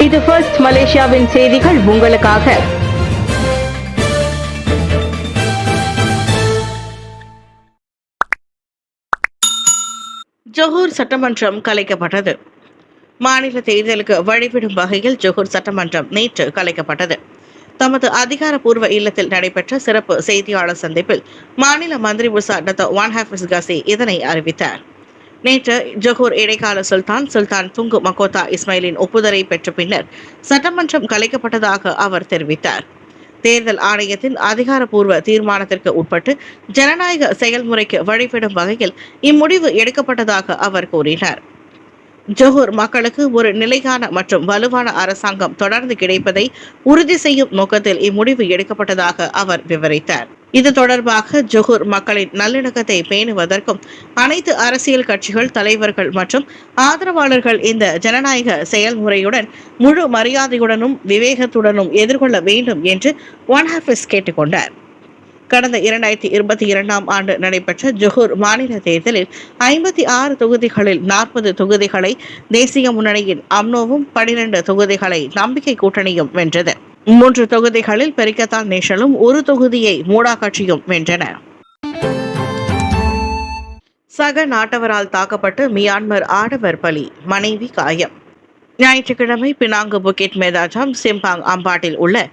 இது ஃபர்ஸ்ட் மலேசியாவின் செய்திகள் உங்களுக்காக. ஜொஹூர் சட்டமன்றம் கலைக்கப்பட்டது. மாநில தேர்தலுக்கு வழிவிடும் வகையில் ஜொஹூர் சட்டமன்றம் நேற்று கலைக்கப்பட்டது. தமது அதிகாரப்பூர்வ இல்லத்தில் நடைபெற்ற சிறப்பு செய்தியாளர் சந்திப்பில் மாநில மந்திரி உசா டாக்டர் வான் ஹாஃபிஸ் கசி இதனை அறிவித்தார். நேற்று ஜொஹூர் இடைக்கால சுல்தான் துங்கு மக்கோத்தா இஸ்மாயிலின் ஒப்புதலை பெற்ற பின்னர் சட்டமன்றம் கலைக்கப்பட்டதாக அவர் தெரிவித்தார். தேர்தல் ஆணையத்தின் அதிகாரப்பூர்வ தீர்மானத்திற்கு உட்பட்டு ஜனநாயக செயல்முறைக்கு வழிவிடும் வகையில் இம்முடிவு எடுக்கப்பட்டதாக அவர் கூறினார். ஜொஹூர் மக்களுக்கு ஒரு நிலையான மற்றும் வலுவான அரசாங்கம் தொடர்ந்து கிடைப்பதை உறுதி செய்யும் நோக்கத்தில் இம்முடிவு எடுக்கப்பட்டதாக அவர் விவரித்தார். இது தொடர்பாக ஜொஹூர் மக்களின் நல்லிணக்கத்தை பேணுவதற்கும் அனைத்து அரசியல் கட்சிகள், தலைவர்கள் மற்றும் ஆதரவாளர்கள் இந்த ஜனநாயக செயல்முறையுடன் முழு மரியாதையுடனும் விவேகத்துடனும் எதிர்கொள்ள வேண்டும் என்று வான் ஹாஃபிஸ் கேட்டுக்கொண்டார். கடந்த 2022ஆம் ஆண்டு நடைபெற்ற ஜொஹூர் மாநில தேர்தலில் 56 தொகுதிகளில் 40 தொகுதிகளை தேசிய முன்னணியின் அம்னோவும் 12 தொகுதிகளை நம்பிக்கை கூட்டணியும் வென்றது. 3 தொகுதிகளில் பெரிக்கத்தான் நேஷனலும் 1 தொகுதியை மூடா கட்சியும் வென்றன. சக நாட்டவரால் தாக்கப்பட்டு மியான்மர் ஆடவர் பலி, மனைவி காயம். ஞாயிற்றுக்கிழமை பினாங்கு புக்கிட் மேதாஜாம் சிம்பாங் அம்பாட்டில் உள்ள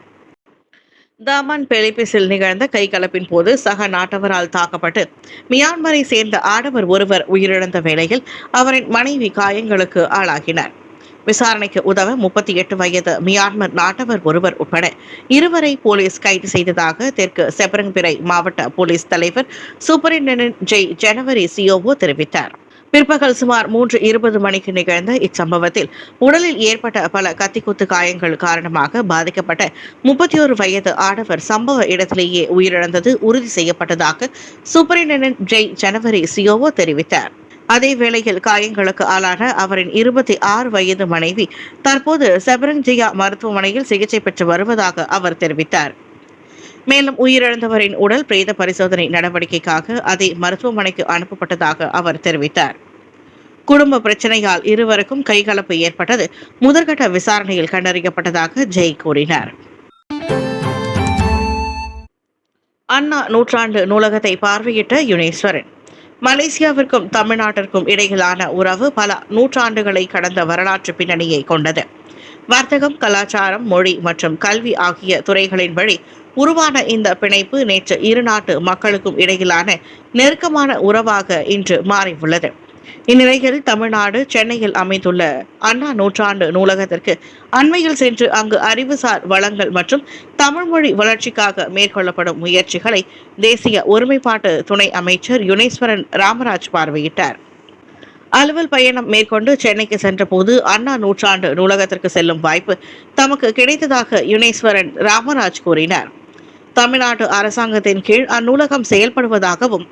தாமான் பெலிபிஸில் நிகழ்ந்த கைகலப்பின் போது சக நாட்டவரால் தாக்கப்பட்டு மியான்மரை சேர்ந்த ஆடவர் ஒருவர் உயிரிழந்த வேளையில் அவரின் மனைவி காயங்களுக்கு ஆளாகினார். விசாரணைக்கு உதவ 38 வயது மியான்மர் நாட்டவர் ஒருவர் உட்பட 2 போலீஸ் கைது செய்ததாக தெற்கு செபரங்பிரை மாவட்ட போலீஸ் தலைவர் சூப்பரிண்டென்டென்ட் ஜெய் ஜனவரி சியோவோ தெரிவித்தார். பிற்பகல் சுமார் 3:20 மணிக்கு நிகழ்ந்த இச்சம்பவத்தில் உடலில் ஏற்பட்ட பல கத்திக்குத்து காயங்கள் காரணமாக பாதிக்கப்பட்ட 31 வயது ஆடவர் சம்பவ இடத்திலேயே உயிரிழந்தது உறுதி செய்யப்பட்டதாக சூப்பரிண்டென்டென்ட் ஜெய் ஜனவரி சியோவோ தெரிவித்தார். அதே வேளையில் காயங்களுக்கு ஆளான அவரின் 26 வயது மனைவி தற்போது செபரங்ஜியா மருத்துவமனையில் சிகிச்சை பெற்று வருவதாக அவர் தெரிவித்தார். மேலும் உயிரிழந்தவரின் உடல் பிரேத பரிசோதனை நடவடிக்கைக்காக அதே மருத்துவமனைக்கு அனுப்பப்பட்டதாக அவர் தெரிவித்தார். குடும்ப பிரச்சனையால் இருவருக்கும் கைகலப்பு ஏற்பட்டது முதற்கட்ட விசாரணையில் கண்டறியப்பட்டதாக ஜெய் கூறினார். அண்ணா நூற்றாண்டு நூலகத்தை பார்வையிட்ட யுனேஸ்வரன். மலேசியாவிற்கும் தமிழ்நாட்டிற்கும் இடையிலான உறவு பல நூற்றாண்டுகளை கடந்த வரலாற்று பின்னணியை கொண்டது. வர்த்தகம், கலாச்சாரம், மொழி மற்றும் கல்வி ஆகிய துறைகளின் வழி உருவான இந்த பிணைப்பு நேற்று இரு நாட்டு மக்களுக்கும் இடையிலான நெருக்கமான உறவாக இன்று மாறியுள்ளது. இந்நிலையில் தமிழ்நாடு சென்னையில் அமைந்துள்ள அண்ணா நூற்றாண்டு நூலகத்திற்கு அண்மையில் சென்று அங்கு அறிவுசார் வளங்கள் மற்றும் தமிழ் மொழி வளர்ச்சிக்காக மேற்கொள்ளப்படும் முயற்சிகளை தேசிய ஒருமைப்பாட்டு துணை அமைச்சர் யுனேஸ்வரன் ராமராஜ் பார்வையிட்டார். அலுவல் பயணம் மேற்கொண்டு சென்னைக்கு சென்றபோது அண்ணா நூற்றாண்டு நூலகத்திற்கு செல்லும் வாய்ப்பு தமக்கு கிடைத்ததாக யுனேஸ்வரன் ராமராஜ் கூறினார். தமிழ்நாடு அரசாங்கத்தின் கீழ் அந்நூலகம் செயல்படுவதாகவும்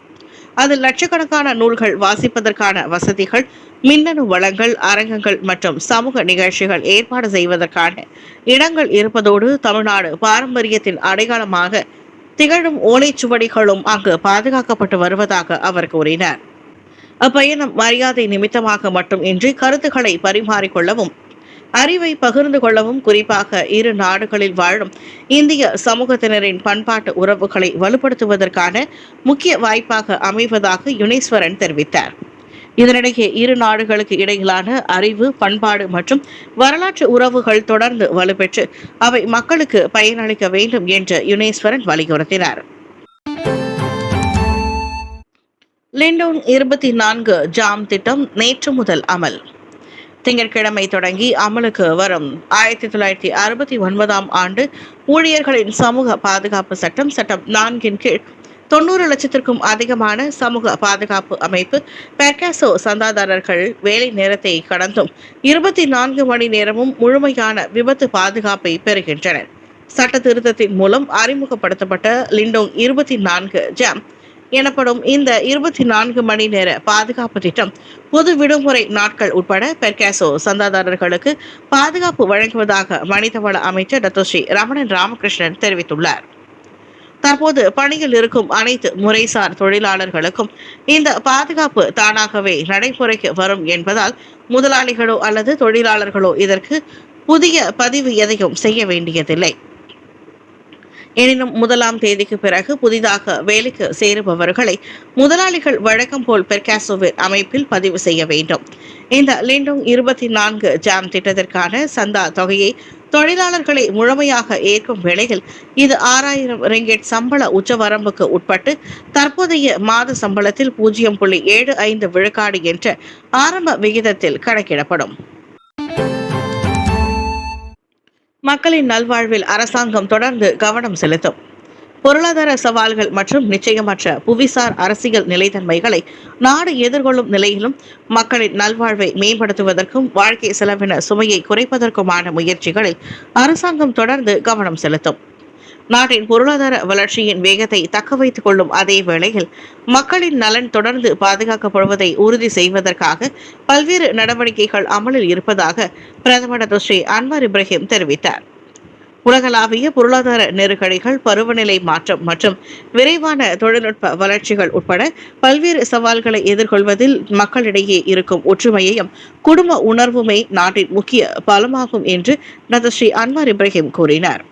அதில் லட்சக்கணக்கான நூல்கள் வாசிப்பதற்கான வசதிகள், மின்னணு வளங்கள், அரங்கங்கள் மற்றும் சமூக நிகழ்ச்சிகள் ஏற்பாடு செய்வதற்கான இடங்கள் இருப்பதோடு தமிழ்நாடு பாரம்பரியத்தின் அடையாளமாக திகழும் ஓலைச்சுவடிகளும் அங்கு பாதுகாக்கப்பட்டு வருவதாக அவர் கூறினார். அப்பயணம் மரியாதை நிமித்தமாக மட்டும் இன்றி கருத்துக்களை பரிமாறிக்கொள்ளவும், அறிவை பகிர்ந்து கொள்ளவும், குறிப்பாக இரு நாடுகளில் வாழும் இந்திய சமூகத்தினரின் பண்பாட்டு உறவுகளை வலுப்படுத்துவதற்கான முக்கிய வாய்ப்பாக அமைவதாக யுனேஸ்வரன் தெரிவித்தார். இதனிடையே இரு நாடுகளுக்கு இடையிலான அறிவு, பண்பாடு மற்றும் வரலாற்று உறவுகள் தொடர்ந்து வலுப்பெற்று அவை மக்களுக்கு பயனளிக்க வேண்டும் என்று யுனேஸ்வரன் வலியுறுத்தினார். லிண்டோன் 24 ஜாம் திட்டம் நேற்று முதல் அமல். திங்கட்கிழமை தொடங்கி அமலுக்கு வரும் 1969ஆம் ஆண்டு ஊழியர்களின் சமூக பாதுகாப்பு சட்டம் 4 கீழ் 90 லட்சத்திற்கும் அதிகமான சமூக பாதுகாப்பு அமைப்பு பெர்காசோ சந்தாதாரர்கள் வேலை நேரத்தை கடந்தும் 24 மணி நேரமும் முழுமையான விபத்து பாதுகாப்பை பெறுகின்றனர். சட்ட திருத்தத்தின் மூலம் அறிமுகப்படுத்தப்பட்ட லிண்டோங் 24 ஜாம் எனப்படும் இந்த 24 மணி நேர பாதுகாப்பு திட்டம் பொது விடுமுறை நாட்கள் உட்பட பெர்காசோ சந்தாதாரர்களுக்கு பாதுகாப்பு வழங்குவதாக மனிதவள அமைச்சர் டத்தோஸ்ரீ ரமணன் ராமகிருஷ்ணன் தெரிவித்துள்ளார். தற்போது பணியில் இருக்கும் அனைத்து முறைசார் தொழிலாளர்களுக்கும் இந்த பாதுகாப்பு தானாகவே நடைமுறைக்கு வரும் என்பதால் முதலாளிகளோ அல்லது தொழிலாளர்களோ இதற்கு புதிய பதிவு எதையும் செய்ய வேண்டியதில்லை. எனினும் 1ஆம் தேதிக்கு பிறகு புதிதாக வேலைக்கு சேருபவர்களை முதலாளிகள் வழக்கம் போல் பெர்காசோவின் அமைப்பில் பதிவு செய்ய வேண்டும். இந்த லிண்டோங் 24 ஜாம் திட்டத்திற்கான சந்தா தொகையை தொழிலாளர்களை முழுமையாக ஏற்கும் வேளையில் இது 6000 ரிங்கெட் சம்பள உச்சவரம்புக்கு உட்பட்டு தற்போதைய மாத சம்பளத்தில் 0.75 விழுக்காடு என்ற ஆரம்ப விகிதத்தில் கணக்கிடப்படும். மக்களின் நல்வாழ்வில் அரசாங்கம் தொடர்ந்து கவனம் செலுத்தும். பொருளாதார சவால்கள் மற்றும் நிச்சயமற்ற புவிசார் அரசியல் நிலைத்தன்மைகளை நாடு எதிர்கொள்ளும் நிலையிலும் மக்களின் நல்வாழ்வை மேம்படுத்துவதற்கும் வாழ்க்கை செலவின சுமையை குறைப்பதற்குமான முயற்சிகளில் அரசாங்கம் தொடர்ந்து கவனம் செலுத்தும். நாட்டின் பொருளாதார வளர்ச்சியின் வேகத்தை தக்க வைத்துக் கொள்ளும் அதே வேளையில் மக்களின் நலன் தொடர்ந்து பாதுகாக்கப்படுவதை உறுதி செய்வதற்காக பல்வேறு நடவடிக்கைகள் அமலில் இருப்பதாக பிரதமர் டாக்டர் ஸ்ரீ அன்வார் இப்ராஹிம் தெரிவித்தார். உலகளாவிய பொருளாதார நெருக்கடிகள், பருவநிலை மாற்றம் மற்றும் விரைவான தொழில்நுட்ப வளர்ச்சிகள் உட்பட பல்வேறு சவால்களை எதிர்கொள்வதில் மக்களிடையே இருக்கும் ஒற்றுமையையும் குடும்ப உணர்வுமே நாட்டின் முக்கிய பலமாகும் என்று டாக்டர் ஸ்ரீ அன்வார் இப்ராஹிம் கூறினார்.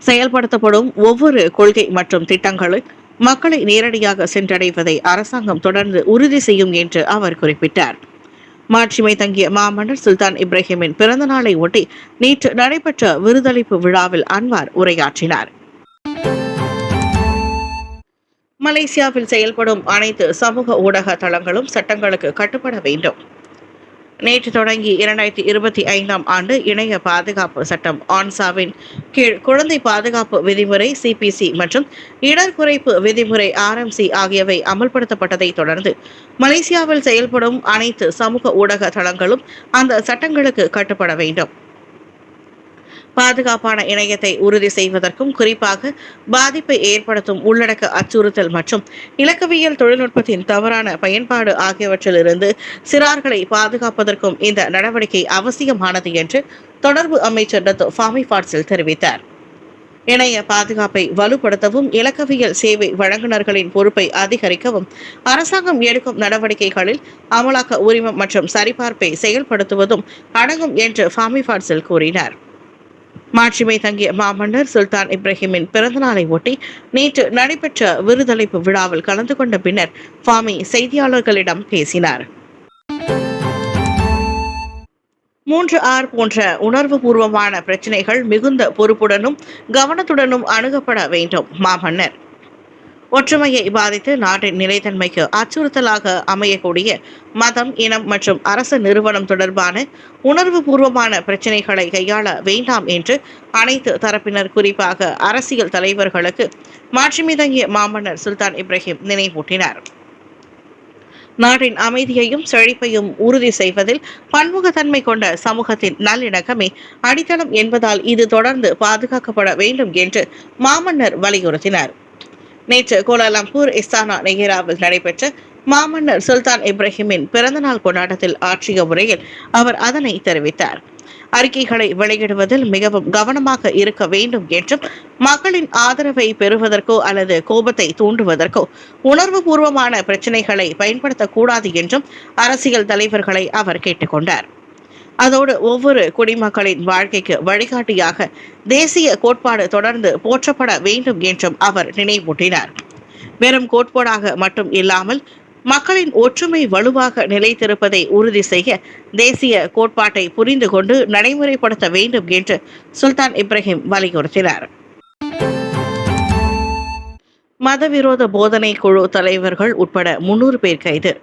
செயல்படுத்தப்படும் ஒவ்வொரு கொள்கை மற்றும் திட்டங்களும் மக்களை நேரடியாக சென்றடைவதை அரசாங்கம் தொடர்ந்து உறுதி செய்யும் என்று அவர் குறிப்பிட்டார். மாட்சிமை தங்கிய மாமன்னர் சுல்தான் இப்ராஹிமின் பிறந்த நாளை ஒட்டி நேற்று நடைபெற்ற விருதளிப்பு விழாவில் அன்வார் உரையாற்றினார். மலேசியாவில் செயல்படும் அனைத்து சமூக ஊடக தளங்களும் சட்டங்களுக்கு கட்டுப்பட வேண்டும். நேற்று தொடங்கி 2025ஆம் ஆண்டு இணைய பாதுகாப்பு சட்டம் ஆன்சாவின் கீழ் குழந்தை பாதுகாப்பு விதிமுறை சிபிசி மற்றும் இடர் குறைப்பு விதிமுறை ஆர்எம்சி ஆகியவை அமல்படுத்தப்பட்டதை தொடர்ந்து மலேசியாவில் செயல்படும் அனைத்து சமூக ஊடக தளங்களும் அந்த சட்டங்களுக்கு கட்டுப்பட வேண்டும். பாதுகாப்பான இணையத்தை உறுதி செய்வதற்கும் குறிப்பாக பாதிப்பை ஏற்படுத்தும் உள்ளடக்க அச்சுறுத்தல் மற்றும் இலக்கவியல் தொழில்நுட்பத்தின் தவறான பயன்பாடு ஆகியவற்றிலிருந்து சிறார்களை பாதுகாப்பதற்கும் இந்த நடவடிக்கை அவசியமானது என்று தொடர்பு அமைச்சர் டாக்டர் ஃபாமி ஃபாட்சில் தெரிவித்தார். இணைய பாதுகாப்பை வலுப்படுத்தவும் இலக்கவியல் சேவை வழங்குநர்களின் பொறுப்பை அதிகரிக்கவும் அரசாங்கம் எடுக்கும் நடவடிக்கைகளில் அமலாக்க உரிமம் மற்றும் சரிபார்ப்பை செயல்படுத்துவதும் அடங்கும் என்று ஃபாமி ஃபாட்சில் கூறினார். மாட்சிமை தங்கிய மாமன்னர் சுல்தான் இப்ராஹிமின் பிறந்தநாளை ஒட்டி நேற்று நடைபெற்ற விருதளிப்பு விழாவில் கலந்து கொண்ட பின்னர் ஃபாமி செய்தியாளர்களிடம் பேசினார். 3R போன்ற உணர்வு பூர்வமான பிரச்சினைகள் மிகுந்த பொறுப்புடனும் கவனத்துடனும் அணுகப்பட வேண்டும். மாமன்னர் ஒற்றுமையை பாதித்து நாட்டின் நிலைத்தன்மைக்கு அச்சுறுத்தலாக அமையக்கூடிய மதம், இனம் மற்றும் அரசு நிறுவனம் தொடர்பான உணர்வு பூர்வமான பிரச்சினைகளை கையாள வேண்டாம் என்று அனைத்து தரப்பினர், குறிப்பாக அரசியல் தலைவர்களுக்கு மாட்சிமை தங்கிய மாமன்னர் சுல்தான் இப்ராஹிம் நினைவூட்டினார். நாட்டின் அமைதியையும் செழிப்பையும் உறுதி செய்வதில் பன்முகத்தன்மை கொண்ட சமூகத்தின் நல்லிணக்கமே அடித்தளம் என்பதால் இது தொடர்ந்து பாதுகாக்கப்பட வேண்டும் என்று மாமன்னர் வலியுறுத்தினார். நேற்று கோலாலம்பூர் இஸ்தானா நெகிராவில் நடைபெற்ற மாமன்னர் சுல்தான் இப்ராஹிமின் பிறந்தநாள் கொண்டாட்டத்தில் ஆற்றிய உரையில் அவர் அதனை தெரிவித்தார். அறிக்கைகளை வெளியிடுவதில் மிகவும் கவனமாக இருக்க வேண்டும் என்றும் மக்களின் ஆதரவை பெறுவதற்கோ அல்லது கோபத்தை தூண்டுவதற்கோ உணர்வு பூர்வமான பிரச்சினைகளை பயன்படுத்தக்கூடாது என்றும் அரசியல் தலைவர்களை அவர் கேட்டுக்கொண்டார். அதோடு ஒவ்வொரு குடிமக்களின் வாழ்க்கைக்கு வழிகாட்டியாக தேசிய கோட்பாடு தொடர்ந்து போற்றப்பட வேண்டும் என்றும் அவர் நினைவூட்டினார். வெறும் கோட்பாடாக மட்டும் இல்லாமல் மக்களின் ஒற்றுமை வலுவாக நிலைத்திருப்பதை உறுதி செய்ய தேசிய கோட்பாட்டை புரிந்து கொண்டு நடைமுறைப்படுத்த வேண்டும் என்று சுல்தான் இப்ராஹிம் வலியுறுத்தினார். மதவிரோத போதனை குழு தலைவர்கள் உட்பட 300 பேர் கைது.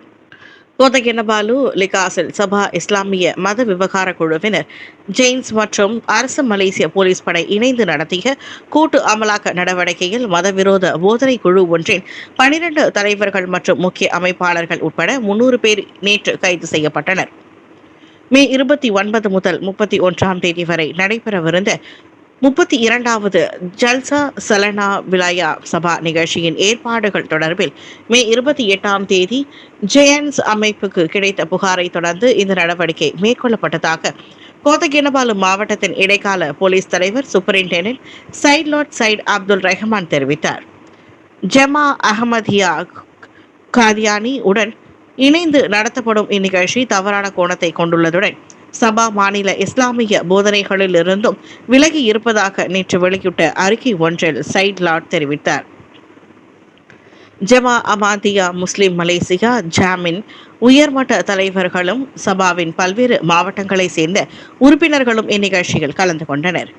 கோத்தா கினபாலு லிகாசில் சபா இஸ்லாமிய மத விவகார குழுவினர், ஜெயின்ஸ் மற்றும் அரசு மலேசிய போலீஸ் படை இணைந்து நடத்திய கூட்டு அமலாக்க நடவடிக்கையில் மதவிரோத போதனை குழு ஒன்றின் 12 தலைவர்கள் மற்றும் முக்கிய அமைப்பாளர்கள் உட்பட 300 பேர் நேற்று கைது செய்யப்பட்டனர். மே 29 முதல் 31ஆம் தேதி வரை நடைபெறவிருந்த 32வது ஜல்சா சலனா விலாயா சபா நிகழ்ச்சியின் ஏற்பாடுகள் தொடர்பில் மே 28ஆம் தேதி ஜெயன்ஸ் அமைப்புக்கு கிடைத்த புகாரை தொடர்ந்து இந்த நடவடிக்கை மேற்கொள்ளப்பட்டதாக கோத்தா கினபாலு மாவட்டத்தின் இடைக்கால போலீஸ் தலைவர் சூப்பரிண்டென்டென்ட் சைட் லார்ட் சைட் அப்துல் ரஹ்மான் தெரிவித்தார். ஜமா அஹமதியா காதியானி உடன் இணைந்து நடத்தப்படும் இந்நிகழ்ச்சி தவறான கோணத்தை கொண்டுள்ளதுடன் சபா மாநில இஸ்லாமிய போதனைகளில் இருந்தும் விலகி இருப்பதாக நேற்று வெளியிட்ட அறிக்கை ஒன்றில் சைட் லாட் தெரிவித்தார். ஜமா அமாதியா முஸ்லிம் மலேசியா ஜாமின் உயர்மட்ட தலைவர்களும் சபாவின் பல்வேறு மாவட்டங்களைச் சேர்ந்த உறுப்பினர்களும் இந்நிகழ்ச்சியில் கலந்து கொண்டனர்.